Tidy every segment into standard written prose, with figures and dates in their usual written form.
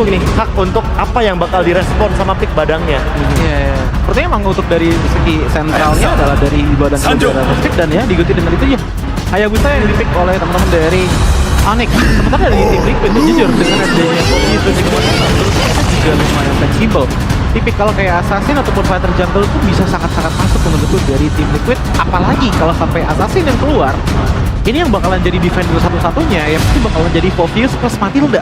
ini hak untuk apa yang bakal direspon sama pick badangnya. Iya. Sepertinya emang untuk dari segi sentralnya adalah dari badan pick dan ya diikuti dengan itu ya. Hayabusa yang dipick oleh teman-teman dari Onyx. Sementara dari tim Liquid jujur dengan adanya itu juga lumayan fleksibel. Tipikal kayak assassin ataupun fighter jungle itu bisa sangat-sangat masuk menurutku dari tim Liquid. Apalagi kalau sampai assassin yang keluar, ini yang bakalan jadi defender satu-satunya yang pasti bakalan jadi Phoveus plus Matilda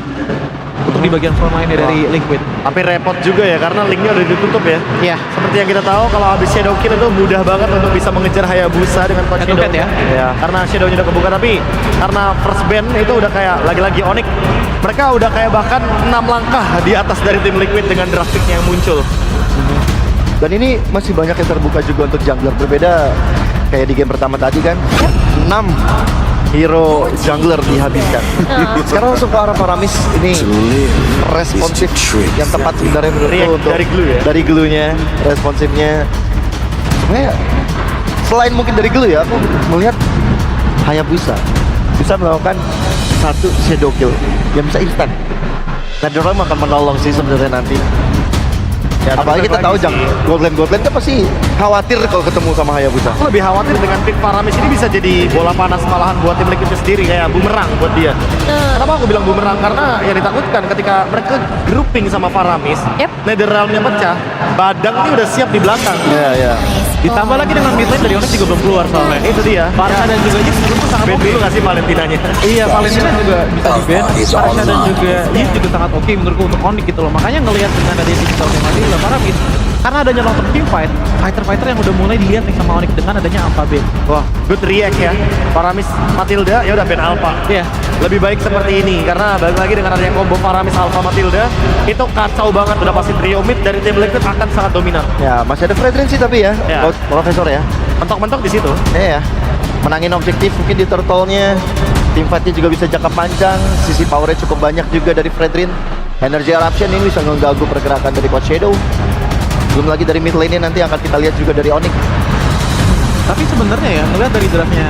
untuk di bagian frontline dari Liquid. Tapi repot juga ya karena linknya udah ditutup ya. Iya. Seperti yang kita tahu kalau habis Shadow Kill itu mudah banget untuk bisa mengejar Hayabusa dengan Coach Head to Shadow. head ya? Ya, karena Shadownya udah kebuka tapi karena first band itu udah kayak lagi-lagi Onyx. Mereka udah kayak bahkan 6 langkah di atas dari tim Liquid dengan draft pick-nya yang muncul. Dan ini masih banyak yang terbuka juga untuk jungler, berbeda kayak di game pertama tadi kan. 6 hero jungler dihabiskan. Sekarang langsung ke arah Paramis ini responsif yang tepat sebenarnya menurutku untuk dari glue ya? Dari glue-nya, responsifnya. Sebenarnya selain mungkin dari glue ya, aku melihat Hayabusa bisa melakukan satu shadow kill yang bisa instan. Nah, Dorang akan menolong sih sebenarnya nanti. Ya, apalagi kita tahu Goldland kan pasti khawatir kalau ketemu sama Hayabusa. Aku lebih khawatir dengan pick Paramis ini bisa jadi bola panas malahan buat tim Liquid sendiri, kayak bumerang buat dia. Kenapa aku bilang bumerang? Karena yang ditakutkan ketika mereka grouping sama Paramis, Nether Realm-nya pecah, Badang ini udah siap di belakang. Iya. Ditambah lagi dengan mid lane dari Onyx juga belum keluar soalnya. Itu dia. Parsa dan juga Yip menurutku sangat Ben oke. dulu kasih Valentinanya. Iya, Valentina juga bisa di-ban. Parsa dan juga Yip juga sangat oke menurutku untuk Onyx gitu loh. Makanya ngelihat dengan adanya digital Matilda Paramis, karena adanya long term team fight, fighter-fighter yang udah mulai dilihat nih sama Onyx dengan adanya Alpha Ben. Wah, good react ya. Paramis Matilda ya udah Ben Alpha. Iya. Lebih baik seperti ini karena balik lagi dengan adanya combo Paramis Alpha Matilda itu kacau banget, udah pasti trio mid dari tim Liquid akan sangat dominan. Ya, masih ada Fredrin sih tapi ya, Profesor ya. Mentok-mentok di situ. Iya. Menangin objektif mungkin di turtle-nya. Team fight-nya juga bisa jangka panjang, sisi power-nya cukup banyak juga dari Fredrin. Energy Eruption ini bisa mengganggu pergerakan dari Coach Shadow. Belum lagi dari mid lane-nya nanti akan kita lihat juga dari Onyx. Tapi sebenarnya ya, ngelihat dari draftnya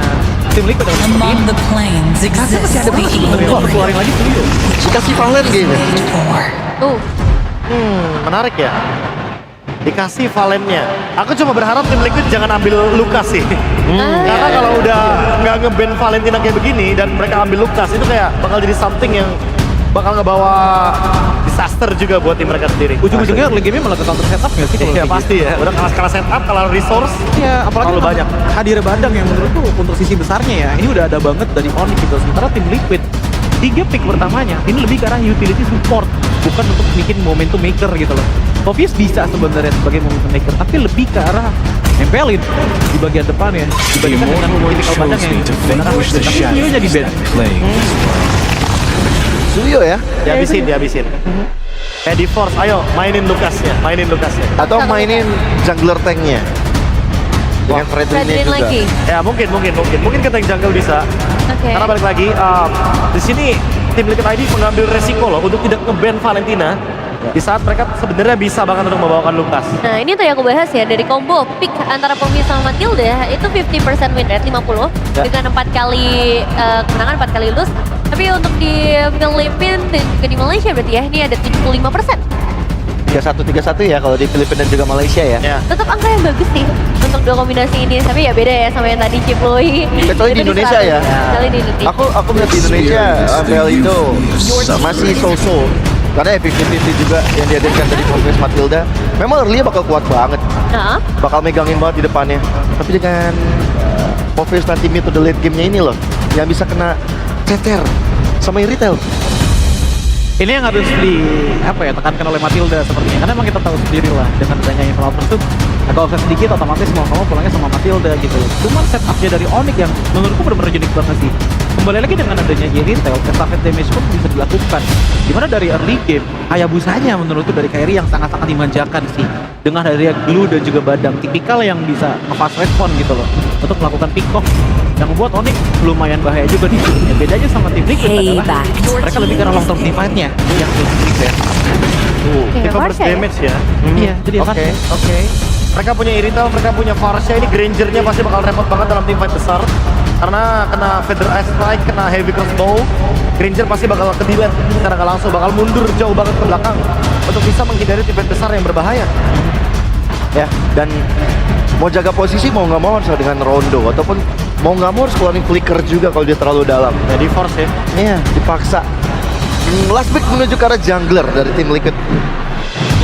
tim Liquid adalah seperti Among ini. the plains Kasih masih exists ada the banget sebenarnya evil. untuk keluarin lagi Tulio. Dikasih Valen game. Four. Menarik ya. Dikasih Valennya. Aku cuma berharap tim Liquid jangan ambil Lukas sih. Karena kalau udah nggak nge-ban Valentina kayak begini dan mereka ambil Lukas, itu kayak bakal jadi something yang bakal ngebawa disaster juga buat tim mereka sendiri. Ujung-ujungnya early game-nya malah ke counter setup nggak sih? kalau Iya kayak pasti ya. Udah kalah setup, kalah resource. Iya, apalagi terlalu banyak. hadir Badang yang menurutku untuk sisi besarnya ya, ini udah ada banget dari Onyx gitu. Sementara tim Liquid 3 pick pertamanya ini lebih ke arah utility support, bukan untuk bikin momentum maker gitu loh. Obvious bisa sebenarnya sebagai momentum maker, tapi lebih ke arah nempelin di bagian depan ya, dibandingkan dengan typical Badang yang benar tapi Tulio di ban. Suyo ya. Dihabisin. Kayak di force, ayo mainin Lukasnya. Atau mainin jungler tank-nya. Dengan Fredrin-nya Fredrin juga. lagi. Ya mungkin ke tank jungle bisa. Oke. Karena balik lagi, di sini tim Liquid ID mengambil resiko loh untuk tidak nge-ban Valentina di saat mereka sebenarnya bisa bahkan untuk membawakan Lukas. Nah ini tuh yang aku bahas ya, dari combo pick antara Phoveus sama Matilda itu 50% win rate 50 dengan 4 kali kemenangan, 4 kali lose. Tapi untuk di Filipina dan juga di Malaysia berarti ya ini ada 75%. 31-31 ya kalau di Filipina dan juga Malaysia ya. Ya. Tetap angka yang bagus sih untuk dua kombinasi ini, tapi ya beda ya sama yang tadi Ciplui. Kecuali di Indonesia ya. Kecuali di Indonesia. Aku melihat di Indonesia MPL itu masih so-so. Karena ya 50-50 juga yang dihadirkan dari Phoveus Matilda. Memang early bakal kuat banget. Nah, Bakal megangin banget di depannya. Tapi dengan Phoveus nanti mid to the late game-nya ini loh, yang bisa kena cecer sama retail. Ini yang harus tekankan oleh Matilda sepertinya, karena emang kita tahu sendiri lah dengan adanya Infernal Pursuit agak offset sedikit otomatis mau kamu pulangnya sama Matilda gitu. Cuman setupnya dari Onyx yang menurutku benar-benar unik banget sih. Kembali lagi dengan adanya Retail, estafet damage pun bisa dilakukan. Dimana dari early game, Hayabusanya menurutku dari Kairi yang sangat-sangat dimanjakan sih. Dengan adanya Glue dan juga Badang, tipikal yang bisa nge-fast respon gitu loh untuk melakukan pick off. Yang membuat Onyx lumayan bahaya juga di sini. Bedanya sama tim Liquid adalah mereka lebih karena long term team fight-nya yang lebih ya. Kita Varsha ya? damage ya. Iya, jadi Oke. Mereka punya Irithel, mereka punya Varsha, ini Granger-nya pasti bakal repot banget dalam tim fight besar. Karena kena Feather Ice Strike, kena Heavy Crossbow, Granger pasti bakal ke-delete secara nggak langsung, bakal mundur jauh banget ke belakang untuk bisa menghindari tim besar yang berbahaya. Ya, dan mau jaga posisi mau nggak mau harus dengan Rondo ataupun mau nggak mau harus keluarin flicker juga kalau dia terlalu dalam. Ya di force ya. Iya, dipaksa. Last pick menuju ke arah jungler dari tim Liquid.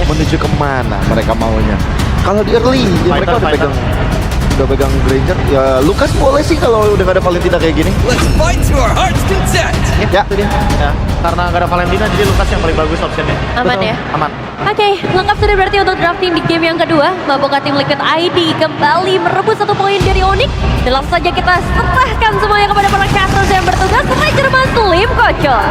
Menuju kemana mereka maunya? Kalau di early, ya mereka udah pegang Granger. Ya Lucas boleh sih kalau udah gak ada Valentina kayak gini. Let's fight to our heart's content. Ya, itu dia. Ya, karena nggak ada Valentina jadi Lucas yang paling bagus optionnya. Aman ya? Aman. Oke, lengkap sudah berarti untuk drafting di game yang kedua. Maboka tim Liquid ID kembali merebut 1 poin dari Onyx. Dan langsung saja kita serahkan semuanya kepada para casters yang bertugas. Ranger Muslim Kocok.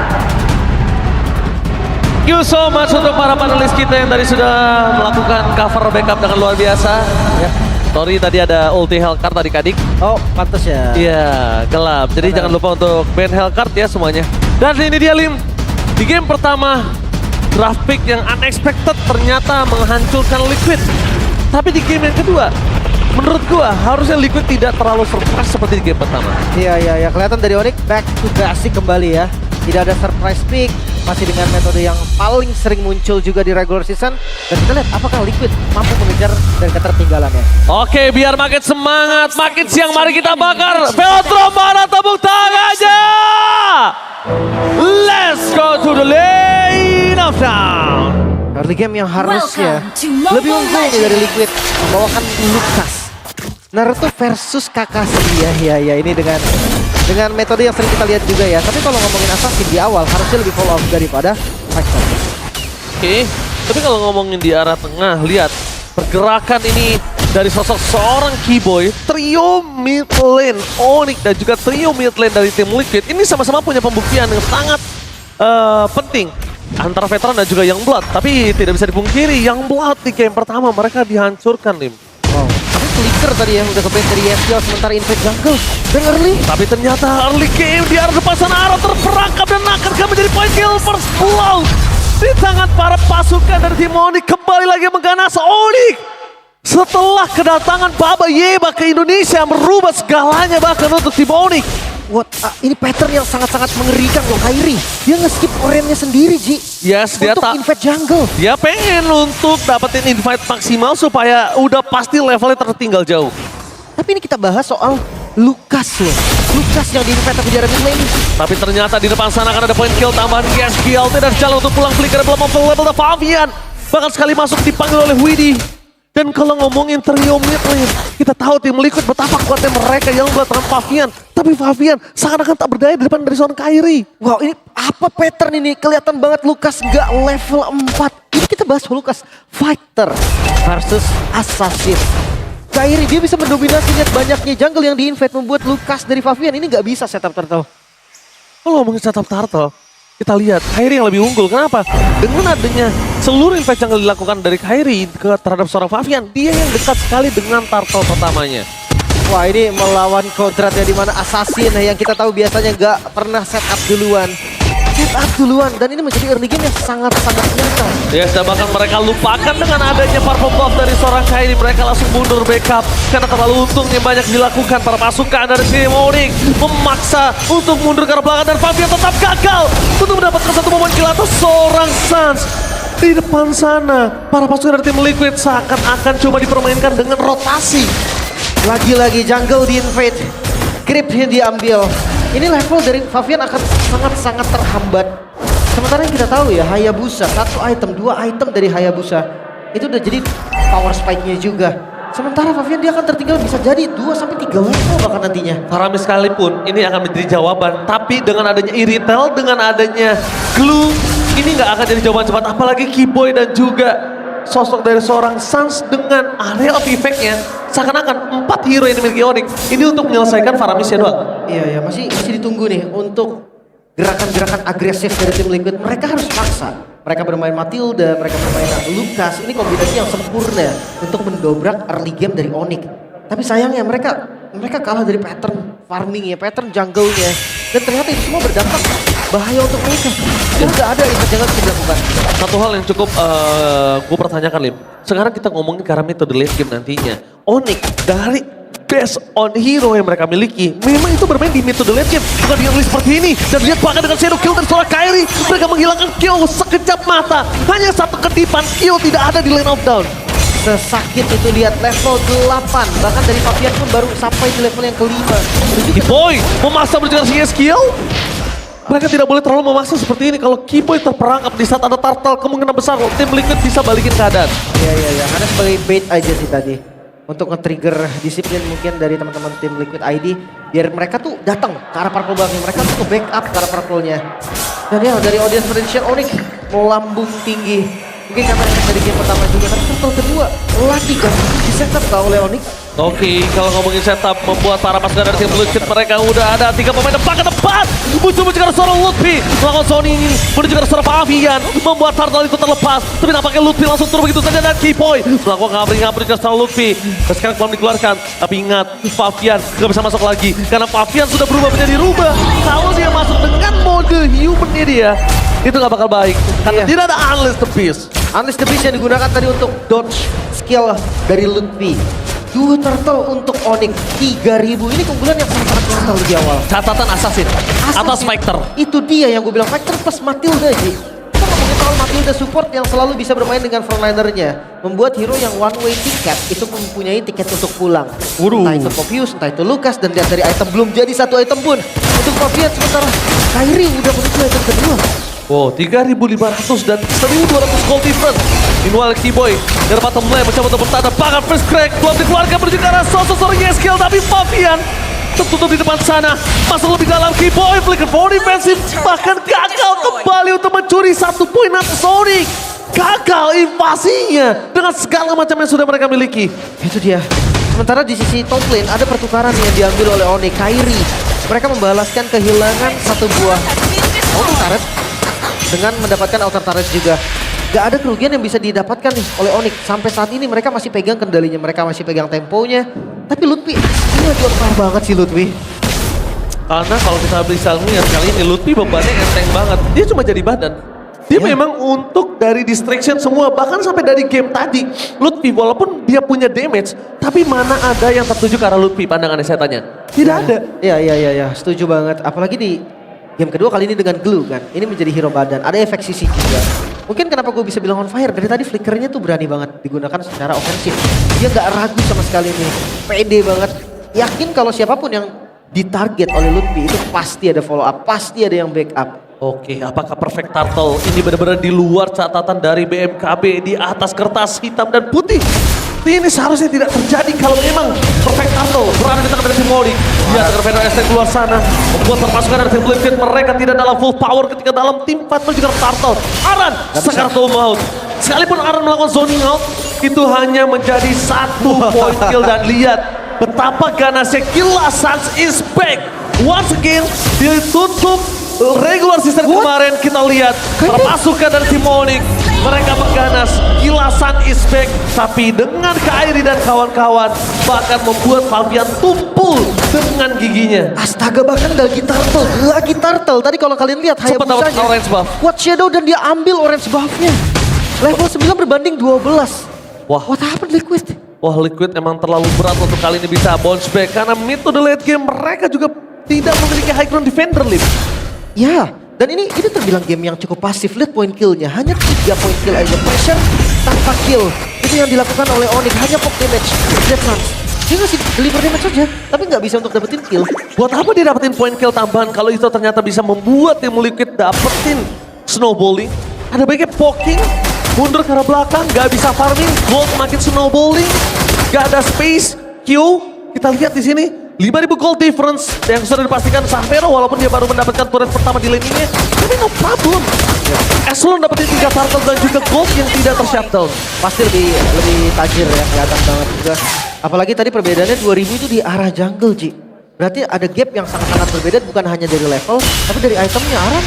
Thank you so much untuk para panelis kita yang tadi sudah melakukan cover backup dengan luar biasa. Ya. Sorry tadi ada ulti Hellcard tadi Kadik. Oh, pantas ya. Iya, gelap. Jadi jangan lupa untuk ban Hellcard ya semuanya. Dan ini dia Lim. Di game pertama, draft pick yang unexpected ternyata menghancurkan Liquid. Tapi di game yang kedua, menurut gua harusnya Liquid tidak terlalu surprise seperti di game pertama. Iya, kelihatan dari Onyx back to basic kembali ya. Tidak ada surprise pick, masih dengan metode yang paling sering muncul juga di regular season. Dan kita lihat apakah Liquid mampu mengejar dari ketertinggalannya. Oke, biar makin semangat, makin siang mari kita bakar. Veltro mana tepuk tangannya? Let's go to the lane of town. Early game yang harusnya lebih unggul nih dari Liquid membawakan Lucas. Naruto versus Kakashi ya ini dengan metode yang sering kita lihat juga ya. Tapi kalau ngomongin Assassin di awal harusnya lebih follow up daripada Fighter. Oke, tapi kalau ngomongin di arah tengah, lihat pergerakan ini dari sosok seorang Keyboy, trio mid lane Onyx dan juga trio mid lane dari tim Liquid ini sama-sama punya pembuktian yang sangat penting antara veteran dan juga Youngblood. Tapi tidak bisa dipungkiri, Youngblood di game pertama mereka dihancurkan, Lim. Wow. Tapi flicker tadi yang udah ke-ban dari FPL sementara invade jungle. Dan early. Tapi ternyata early game di arah depan sana Arrow terperangkap dan akan menjadi point kill first blow di tangan para pasukan dari tim Onyx. Kembali lagi mengganas Onyx. Setelah kedatangan Baba Yeba ke Indonesia merubah segalanya bahkan untuk tim Onyx. Ini pattern yang sangat-sangat mengerikan loh Kairi. Dia nge-skip orennya sendiri Ji. Yes, dia untuk invade jungle. Dia pengen untuk dapetin invite maksimal supaya udah pasti levelnya tertinggal jauh. Tapi ini kita bahas soal Lucas loh. Lucas yang di-invite tapi di area mid lane. Tapi ternyata di depan sana akan ada point kill tambahan GSPLT dan jalan untuk pulang flicker belum level Favian. Bahkan sekali masuk dipanggil oleh Widdy. Dan kalau ngomongin trio mid lane, kita tahu tim Liquid betapa kuatnya mereka yang buat dengan Favian. Tapi Favian seakan-akan tak berdaya di depan dari seorang Kairi. Wow, ini apa pattern ini? Kelihatan banget Lucas nggak level 4. Ini kita bahas Lucas Fighter versus Assassin. Kairi dia bisa mendominasi lihat banyaknya jungle yang di-invade membuat Lucas dari Favian ini nggak bisa setup turtle. Kalau ngomongin setup turtle, kita lihat Kairi yang lebih unggul. Kenapa? Dengan adanya seluruh invade jungle dilakukan dari Kairi terhadap seorang Favian, dia yang dekat sekali dengan turtle pertamanya. Wah, ini melawan kodrat ya, dimana Assassin yang kita tahu biasanya nggak pernah setup duluan. Dan ini menjadi early game yang sangat-sangat nyata. Ya, dan bahkan mereka lupakan dengan adanya purple buff dari seorang Kairi. Mereka langsung mundur backup karena terlalu untungnya banyak dilakukan para pasukan dari tim Onyx. Memaksa untuk mundur ke arah belakang dan Favian tetap gagal untuk mendapatkan satu momen kill atas seorang Suns. Di depan sana, para pasukan dari tim Liquid seakan-akan coba dipermainkan dengan rotasi. Lagi-lagi jungle di-invade. Creepnya diambil. Ini level dari Favian akan sangat-sangat terhambat. Sementara yang kita tahu ya, Hayabusa, 1 item, 2 item dari Hayabusa. Itu udah jadi power spike-nya juga. Sementara Favian dia akan tertinggal bisa jadi 2-3 level bahkan nantinya. Faramis sekalipun ini akan menjadi jawaban. Tapi dengan adanya Iritel, dengan adanya Glue, ini nggak akan jadi jawaban cepat. Apalagi Keyboy dan juga sosok dari seorang Suns dengan area of effect-nya. Seakan-akan 4 hero yang dimiliki Onyx ini untuk menyelesaikan Faramisnya doang. Iya, masih ditunggu nih untuk gerakan-gerakan agresif dari tim Liquid. Mereka harus paksa. Mereka bermain Matilda, mereka bermain Lucas. Ini kombinasi yang sempurna untuk mendobrak early game dari Onyx. Tapi sayangnya mereka kalah dari pattern farming ya, pattern jungle-nya. Dan ternyata itu semua berdampak bahaya untuk mereka. Nggak ada yang jangan bisa dilakukan. Satu hal yang cukup gue pertanyakan Lim. Sekarang kita ngomongin karena metode late game nantinya. Onyx dari based on hero yang mereka miliki, memang itu bermain di mid to the late game, bukan di early seperti ini. Dan lihat bahkan dengan shadow kill dari seorang Kairi, mereka menghilangkan Kyo sekejap mata. Hanya satu kedipan, Kyo tidak ada di lane of down. Sesakit itu lihat level 8. Bahkan dari Fabian pun baru sampai di level yang kelima. Kiboy memaksa menunjukkan skill. Mereka tidak boleh terlalu memaksa seperti ini. Kalau Kiboy terperangkap di saat ada turtle, kemungkinan besar tim Liquid bisa balikin keadaan. Iya. Karena sebagai bait aja sih tadi. Untuk nge-trigger disiplin mungkin dari teman-teman tim Liquid ID. Biar mereka tuh datang ke arah purple buff-nya. Mereka tuh backup ke arah purple-nya. Dan ya dari audience potential Onyx melambung tinggi. Mungkin karena efek dari game pertama juga. Tapi turtle kedua lagi kan di setup oleh Onyx. Oke, kalau ngomongin setup membuat para pasukan dari tim Liquid mereka udah ada 3 pemain depan ke depan. Muncul ke arah seorang Lutfi, melakukan Sony ini menuju ke arah seorang Fabian, membuat turtle itu terlepas. Tapi nampaknya Lutfi langsung turun begitu saja dan Kiboy melakukan ngabri-ngabri ke seorang Lutfi. Dan sekarang belum dikeluarkan, tapi ingat Fabian gak bisa masuk lagi karena Fabian sudah berubah menjadi rubah. Kalau dia masuk dengan mode human-nya dia, itu gak bakal baik karena tidak ada Unleash the Beast. Unleash the Beast yang digunakan tadi untuk dodge skill dari Lutfi. 2 turtle untuk Onyx 3000. Ini keunggulan yang sangat nyata di awal. Catatan Assassin atau Spectre. Itu dia yang gue bilang, Spectre plus Matilda sih. Kita ngomongin soal Matilda support yang selalu bisa bermain dengan frontlinernya. Membuat hero yang one way ticket itu mempunyai tiket untuk pulang. Entah itu Popius, entah itu Lucas, dan lihat dari item belum jadi satu item pun. Untuk Fabian sementara Kairi udah menuju item kedua. Wow, 3.500 dan 1.200 gold difference. Meanwhile, Kiboy dari bottom lane mencoba untuk bertahan. Bahkan first crack belum dikeluarkan menuju ke arah sosok seorang skill. Tapi Fabian tertutup di depan sana. Masuk lebih dalam Kiboy, flicker for defensive. Bahkan gagal kembali untuk mencuri 1 poin atas Sonic. Gagal invasinya dengan segala macam yang sudah mereka miliki. Itu dia. Sementara di sisi top lane ada pertukaran yang diambil oleh Onyx. Kairi. Mereka membalaskan kehilangan 1 buah auto turret dengan mendapatkan outer turret juga. Gak ada kerugian yang bisa didapatkan nih oleh Onyx. Sampai saat ini mereka masih pegang kendalinya, mereka masih pegang temponya. Tapi Lutfi, ini lagi on fire banget sih Lutfi. Karena kalau kita bisa lihat kali ini Lutfi bebannya enteng banget. Dia cuma jadi badan. Dia memang untuk dari distraction semua. Bahkan sampai dari game tadi. Lutfi walaupun dia punya damage. Tapi mana ada yang tertuju ke arah Lutfi pandangannya saya tanya. Tidak ada. Iya, setuju banget. Apalagi di game kedua kali ini dengan Glue kan. Ini menjadi hero badan. Ada efek sisi juga. Mungkin kenapa gue bisa bilang on fire. Dari tadi flickernya tuh berani banget digunakan secara ofensif. Dia gak ragu sama sekali nih. Pede banget. Yakin kalau siapapun yang ditarget oleh Lutfi itu pasti ada follow up. Pasti ada yang backup. Oke, apakah Perfect Turtle ini benar-benar di luar catatan dari BMKB di atas kertas hitam dan putih? Ini seharusnya tidak terjadi kalau memang Perfect Turtle berada di tangan dari tim Onyx. Dia akan Venom ST keluar sana, membuat permasukan dari tim Liquid. Mereka tidak dalam full power ketika dalam tim fight juga Turtle. Aran, Sakarto Maut. Sekalipun Aran melakukan zoning out, itu hanya menjadi 1 point kill. Dan lihat betapa ganasnya Killa Sans is back. Once again, ditutup regular season kemarin kita lihat permasukan dari tim Onyx. Mereka mengganas, Kilasan is back. Tapi dengan Kairi dan kawan-kawan bahkan membuat Fabian tumpul dengan giginya. Astaga, bahkan lagi turtle. Tadi kalau kalian lihat Sempat dapat Hayabusanya orange buff. Quad Shadow dan dia ambil orange buffnya. Level 9 berbanding 12. Wah. What happened Liquid? Wah, Liquid emang terlalu berat untuk kali ini bisa bounce back. Karena mid to the late game mereka juga tidak memiliki high ground defender lead. Ya, dan ini terbilang game yang cukup pasif. Lihat point killnya, hanya 3 point kill aja. Pressure tanpa kill. Itu yang dilakukan oleh Onyx, hanya pop damage. Death Sans. Dia ngasih deliver damage saja, tapi nggak bisa untuk dapetin kill. Buat apa dia dapetin point kill tambahan kalau itu ternyata bisa membuat tim Liquid dapetin snowballing? Ada baiknya poking, mundur ke arah belakang, nggak bisa farming, gold makin snowballing, nggak ada space, Q. Kita lihat di sini 5.000 gold difference yang sudah dipastikan Savero walaupun dia baru mendapatkan turret pertama di lane-nya. Tapi no problem. As long dapetin 3 turtle dan juga gold yang tidak ter-shutdown. Pasti lebih tajir ya, kelihatan banget juga. Apalagi tadi perbedaannya 2000 itu di arah jungle, Ji. Berarti ada gap yang sangat-sangat berbeda, bukan hanya dari level, tapi dari itemnya Aran.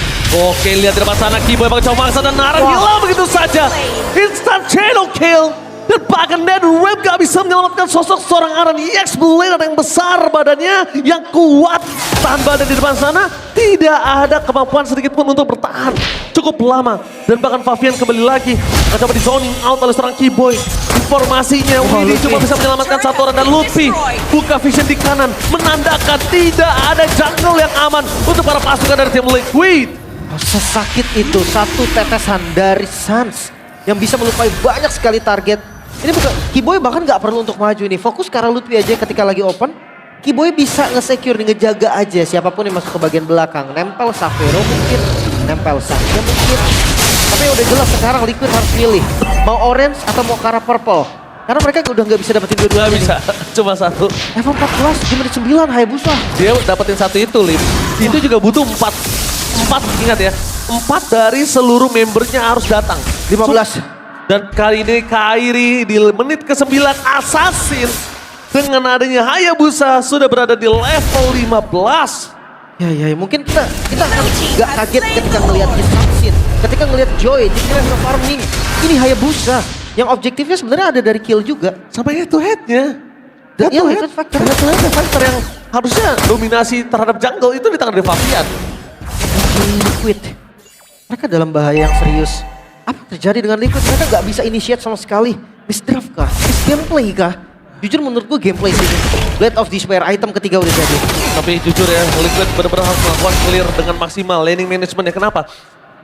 Oke, lihat di depan sana Kiboy bakal coba maksa dan Aran hilang begitu saja. Instant shadow kill. Dan bahkan Ned Rap gak bisa menyelamatkan sosok seorang Aran EX Blader yang besar badannya, yang kuat. Tahan badan di depan sana, tidak ada kemampuan sedikit pun untuk bertahan. Cukup lama. Dan bahkan Fabian kembali lagi. Akan coba di zoning out oleh seorang Kiboy. formasinya. Widi cuma bisa menyelamatkan satu orang dan Lutfi buka vision di kanan. Menandakan tidak ada jungle yang aman untuk para pasukan dari tim Liquid. Sesakit itu satu tetesan dari Suns yang bisa melukai banyak sekali target. Ini bukan Kiboy bahkan nggak perlu untuk maju nih. Fokus ke arah Lutfi aja ketika lagi open. Kiboy bisa nge-secure nih, ngejaga aja siapapun yang masuk ke bagian belakang. Nempel Xavero mungkin, nempel Satya mungkin. Tapi udah jelas sekarang Liquid harus pilih. Mau orange atau mau ke arah purple. Karena mereka udah nggak bisa dapetin Gak dua-duanya. bisa, cuma satu. Level 14 di menit 9 Hayabusa. Dia dapetin satu itu, Lim. Itu juga butuh 4. 4, ingat ya. 4 dari seluruh membernya harus datang. 15. Dan kali ini Kairi di menit ke-9 Assassin dengan adanya Hayabusa sudah berada di level 15. Ya, mungkin kita akan nggak kaget ketika ngelihat Assassin, ketika ngelihat Joy di level farming. Ini Hayabusa yang objektifnya sebenarnya ada dari kill juga. Sampai head to headnya. Dan iya, head factor. Factor yang harusnya dominasi terhadap jungle itu di tangan Devavian. Liquid, mereka dalam bahaya yang serius. Apa yang terjadi dengan Liquid? Mereka nggak bisa initiate sama sekali. Misdraft kah? Gameplay kah? Jujur menurut gue gameplay sih. Blade of Despair item ketiga udah jadi. Tapi jujur ya, Liquid benar-benar harus melakukan clear dengan maksimal. Laning managementnya kenapa?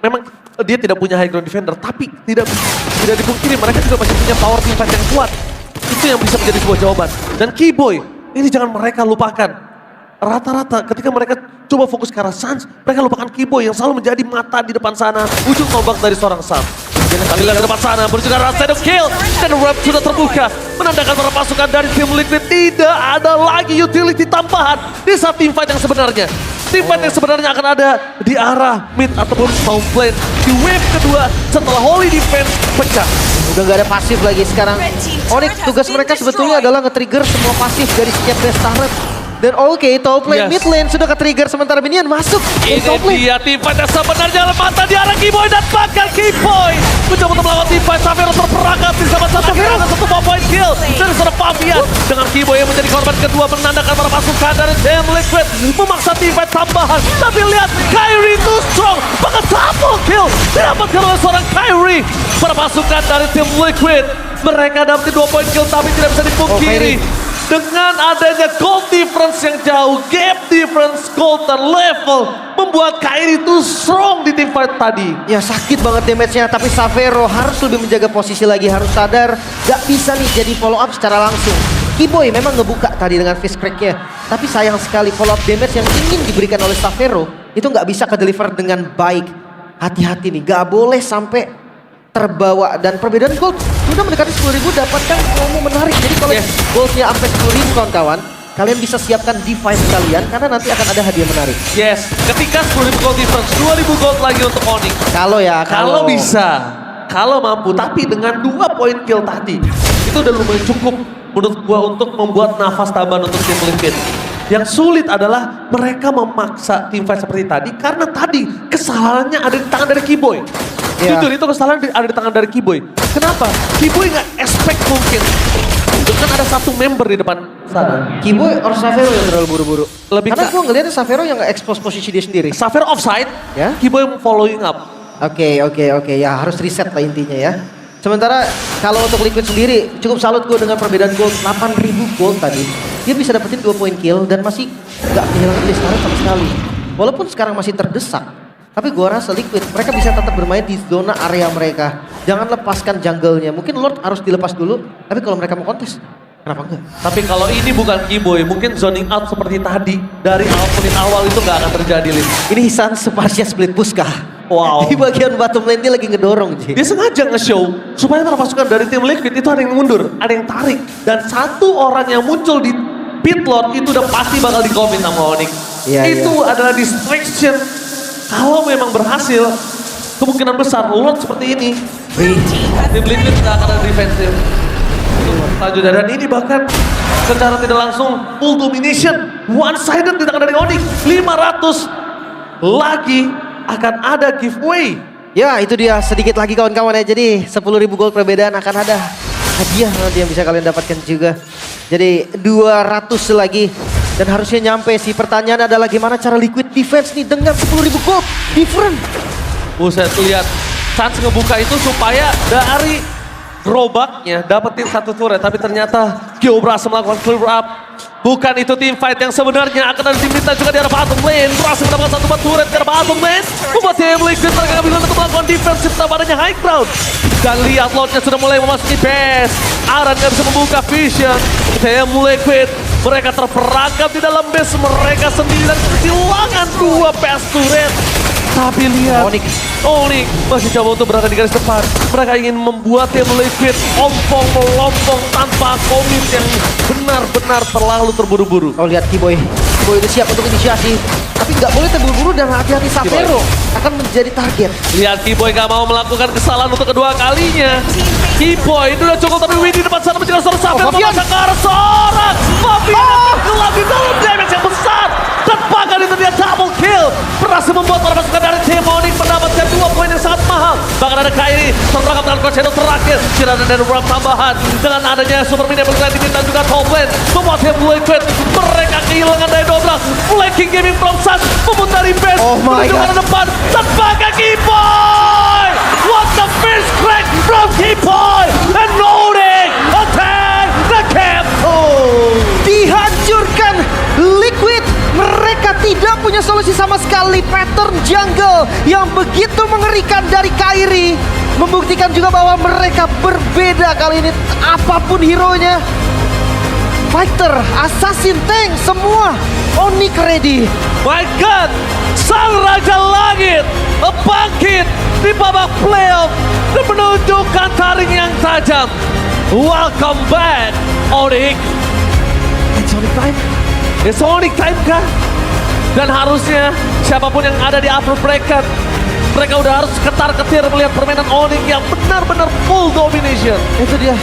Memang dia tidak punya high ground defender, tapi tidak dipungkiri mereka juga masih punya power team fight yang kuat. Itu yang bisa menjadi sebuah jawaban. Dan Kiboy, ini jangan mereka lupakan. Rata-rata ketika mereka coba fokus ke arah Suns, mereka lupakan Kiboy yang selalu menjadi mata di depan sana. Ujung tombak dari seorang Suns. Kali ke depan sana, menuju ke arah Shadow Kill. Dan Wrap sudah terbuka. Menandakan para pasukan dari tim Liquid tidak ada lagi utility tambahan di saat team fight yang sebenarnya. Team fight yang sebenarnya akan ada di arah mid ataupun top lane. Di wave kedua setelah Holy Defense pecah. Udah gak ada pasif lagi sekarang. Onyx tugas mereka sebetulnya adalah nge-trigger semua pasif dari setiap base turret. Dan oke, top lane, mid lane sudah ke-trigger sementara minion masuk. Ini top lane. dia team fight yang sebenarnya mata di arah Kiboy dan bakal Kiboy mencoba untuk melawan team fight. Xavero terperangkap di sama satu ada satu point kill dari seorang Fabian. Dengan Kiboy yang menjadi korban kedua menandakan para pasukan dari Team Liquid memaksa team fight tambahan. Tapi lihat Kairi too strong, bahkan double kill didapatkan oleh seorang Kairi. Para pasukan dari Team Liquid mereka dapat 2 point kill tapi tidak bisa dipungkiri. Dengan adanya gold difference yang jauh, gap difference gold dan level membuat Kairi itu strong di team fight tadi. Ya sakit banget damage-nya, tapi Xavero harus lebih menjaga posisi lagi, harus sadar gak bisa nih jadi follow up secara langsung. Kiboy memang ngebuka tadi dengan fist crack-nya, tapi sayang sekali follow up damage yang ingin diberikan oleh Xavero itu gak bisa ke-deliver dengan baik. Hati-hati nih, gak boleh sampai terbawa. Dan perbedaan gold sudah mendekati 10.000, dapatkan promo menarik. Jadi kalau goldnya sampai 10.000 kawan-kawan, kalian bisa siapkan Divine kalian karena nanti akan ada hadiah menarik. Yes, ketika 10.000 gold difference, 2.000 gold lagi untuk Onyx. Kalau bisa, kalau mampu, tapi dengan 2 point kill tadi, itu udah lumayan cukup menurut gua untuk membuat nafas tambahan untuk tim Liquid. Yang sulit adalah mereka memaksa tim fight seperti tadi karena tadi kesalahannya ada di tangan dari Kiboy. Jujur itu kesalahan ada di tangan dari Kiboy. Kenapa? Kiboy nggak expect mungkin. Itu kan ada satu member di depan sana. Kiboy or Xavero yang terlalu buru-buru. Karena ke- gue ngeliatnya Xavero yang nge-expose posisi dia sendiri. Xavero offside, Ya. Kiboy following up. Oke, ya harus reset lah intinya ya. Sementara kalau untuk Liquid sendiri cukup salut gue dengan perbedaan gold 8.000 gold tadi. Dia bisa dapetin 2 point kill dan masih gak kehilangan base turret sama sekali. Walaupun sekarang masih terdesak, tapi gue rasa Liquid mereka bisa tetap bermain di zona area mereka. Jangan lepaskan jungle-nya. Mungkin Lord harus dilepas dulu, tapi kalau mereka mau kontes, kenapa enggak? Tapi kalau ini bukan Kiboy, mungkin zoning out seperti tadi dari menit awal itu nggak akan terjadi, Lin. Ini Hisan Separsia split push kah? Wow. Di bagian bottom lane dia lagi ngedorong, Ji. Dia sengaja nge-show supaya para pasukan dari tim Liquid itu ada yang mundur, ada yang tarik. Dan satu orang yang muncul di pit lord itu udah pasti bakal di-commit sama Onyx. Iya, Itu adalah distraction. Kalau memang berhasil, kemungkinan besar Lord seperti ini. Tim Liquid nggak akan ada defensif. Lanjut dan ini bahkan secara tidak langsung full domination, one-sided di tangan dari Onyx. 500 lagi akan ada giveaway. Ya itu dia sedikit lagi kawan-kawan ya. Jadi 10.000 gold perbedaan akan ada hadiah nanti yang bisa kalian dapatkan juga. Jadi 200 lagi dan harusnya nyampe sih. Pertanyaan adalah gimana cara Liquid defense nih dengan 10.000 gold different. Buset, lihat Suns ngebuka itu supaya dari gerobaknya dapetin satu turret, tapi ternyata Gio berhasil melakukan clear up. Bukan itu team fight yang sebenarnya, akan ada tim Mita juga di arah bottom lane. Berhasil mendapatkan satu buat turret di arah bottom lane. Membuat tim Liquid mereka kebilangan untuk melakukan defensif tanpa adanya high ground. Dan lihat Lordnya sudah mulai memasuki base. Aran nggak bisa membuka vision. Tim Liquid mereka terperangkap di dalam base mereka sendiri dan kehilangan dua base turret. Tapi lihat, Onyx masih coba untuk berada di garis depan. Mereka ingin membuat tim Liquid ompong melompong tanpa komit yang benar-benar terlalu terburu-buru. Oh lihat Kiboy. Kiboy udah siap untuk inisiasi. Tapi nggak boleh terburu-buru dan hati-hati Savero akan menjadi target. Lihat Kiboy gak mau melakukan kesalahan untuk kedua kalinya. Kiboy itu udah cukup, tapi Win di depan sana menjelaskan seorang Savero memaksa ke arah seorang Fabian gelap di dalam damage yang besar. Dan bahkan itu dia double kill. Berhasil membuat para pasukan dari tim Onyx mendapatkan 2 poin yang sangat mahal. Bahkan ada Kairi terperangkap dengan Crescendo terakhir. Tidak ada round tambahan. Dengan adanya Super Mini dan juga top lane. Membuat tim Liquid mereka kehilangan dari dobrak. Flanking gaming from Sun memutari base. Menuju ke depan. Dan bahkan Kiboy. What the first crack from Kiboy. And Onyx attack the camp. Dihancurkan Liquid. Mereka tidak punya solusi sama sekali. Pattern jungle yang begitu mengerikan dari Kairi membuktikan juga bahwa mereka berbeda kali ini. Apapun hero-nya, fighter, assassin, tank, semua Onyx ready. My God, Sang Raja Langit bangkit di babak playoff dan menunjukkan taring yang tajam. Welcome back, Onyx. It's Onyx time. It's Onyx time kah? Dan harusnya siapapun yang ada di upper bracket, mereka udah harus ketar-ketir melihat permainan Onyx yang benar-benar full domination. Itu dia.